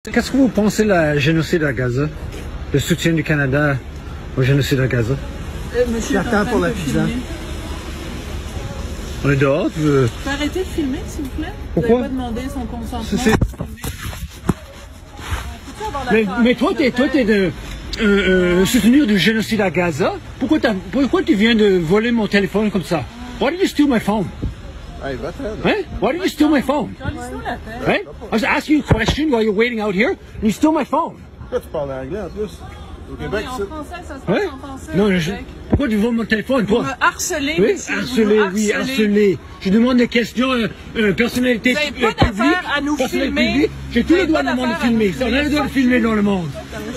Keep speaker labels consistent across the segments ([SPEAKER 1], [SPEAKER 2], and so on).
[SPEAKER 1] Qu'est-ce que vous pensez de la génocide à Gaza? Le soutien du Canada au génocide à Gaza?
[SPEAKER 2] Monsieur, j'attends pour la pizza.
[SPEAKER 1] On est dehors, tu veux...
[SPEAKER 2] Tu peux arrêter de filmer, s'il vous plaît?
[SPEAKER 1] Pourquoi?
[SPEAKER 2] Vous n'avez pas demandé son consentement.
[SPEAKER 1] Mais toi, t'es de soutenir du génocide à Gaza? Pourquoi tu viens de voler mon téléphone comme ça? Why did you steal my phone?
[SPEAKER 3] Hey, va-t'en.
[SPEAKER 1] Hein? Why did you steal my phone? Hein? I was asking you a question while you're waiting out here, and you stole my phone.
[SPEAKER 3] Pourquoi tu parles anglais en plus? Au Québec,
[SPEAKER 2] Oui, en français, ça se
[SPEAKER 1] Hein?
[SPEAKER 2] passe en français.
[SPEAKER 1] Non, pourquoi tu voles mon téléphone, toi?
[SPEAKER 2] Vous me harcelez,
[SPEAKER 1] Oui,
[SPEAKER 2] monsieur.
[SPEAKER 1] harceler, harceler. Je demande des questions, personnalité
[SPEAKER 2] Vous
[SPEAKER 1] publique.
[SPEAKER 2] n'avez pas d'affaire à nous filmer.
[SPEAKER 1] J'ai tous les droits du monde de filmer. On a le droit de filmer dans le monde.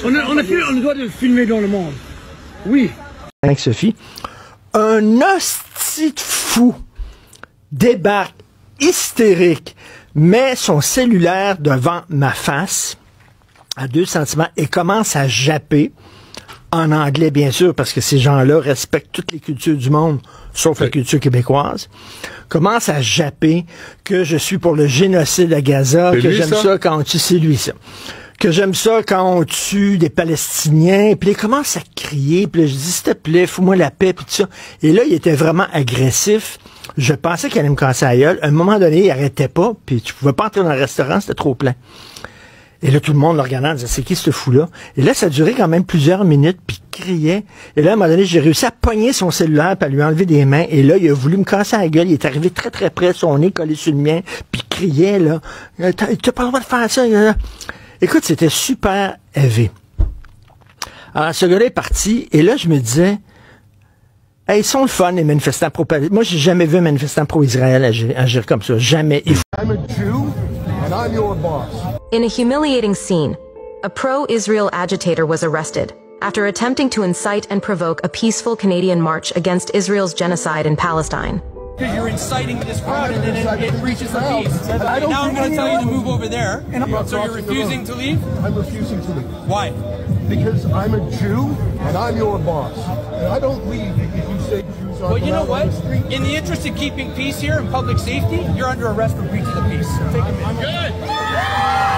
[SPEAKER 1] On a le droit de filmer dans le monde. Oui.
[SPEAKER 4] Avec Sophie, un hostie de fou débarque hystérique, met son cellulaire devant ma face à 2 cm et commence à japper en anglais, bien sûr, parce que ces gens-là respectent toutes les cultures du monde, sauf la culture québécoise. Commence à japper que je suis pour le génocide à Gaza, que j'aime ça quand on tue, c'est lui, ça. Que j'aime ça quand on tue des Palestiniens, puis il commence à crier, puis là, je dis, s'il te plaît, fous-moi la paix, puis tout ça. Et là, il était vraiment agressif. Je pensais qu'il allait me casser la gueule. À un moment donné, il arrêtait pas, puis tu pouvais pas entrer dans le restaurant, c'était trop plein. Et là, tout le monde le regardait en disant, c'est qui ce fou-là? Et là, ça a duré quand même plusieurs minutes, puis il criait. Et là, à un moment donné, j'ai réussi à pogner son cellulaire, puis à lui enlever des mains. Et là, il a voulu me casser la gueule. Il est arrivé très, très près, son nez collé sur le mien, puis il criait, là. T'as pas le droit de faire ça, là. Écoute, c'était super élevé. Alors, ce gars-là est parti, et là, je me disais, hey, ils sont le fun, les manifestants pro-palestiniens. Moi, j'ai jamais vu un manifestant pro-Israël agir comme ça. Jamais.
[SPEAKER 3] I'm a Jew, and I'm your boss.
[SPEAKER 5] In a humiliating scene, a pro-Israel agitator was arrested after attempting to incite and provoke a peaceful Canadian march against Israel's genocide in Palestine.
[SPEAKER 6] Because you're inciting this crowd and then it breaches the peace. Now I'm going to tell you to move over there. So you're refusing to leave?
[SPEAKER 3] I'm refusing to leave.
[SPEAKER 6] Why?
[SPEAKER 3] Because I'm a Jew, and I'm your boss. And I don't leave if you say Jews aren't
[SPEAKER 6] Well, you know
[SPEAKER 3] allowed
[SPEAKER 6] what?
[SPEAKER 3] on the street.
[SPEAKER 6] In the interest of keeping peace here and public safety, you're under arrest for breach of the peace. Take a minute. Good.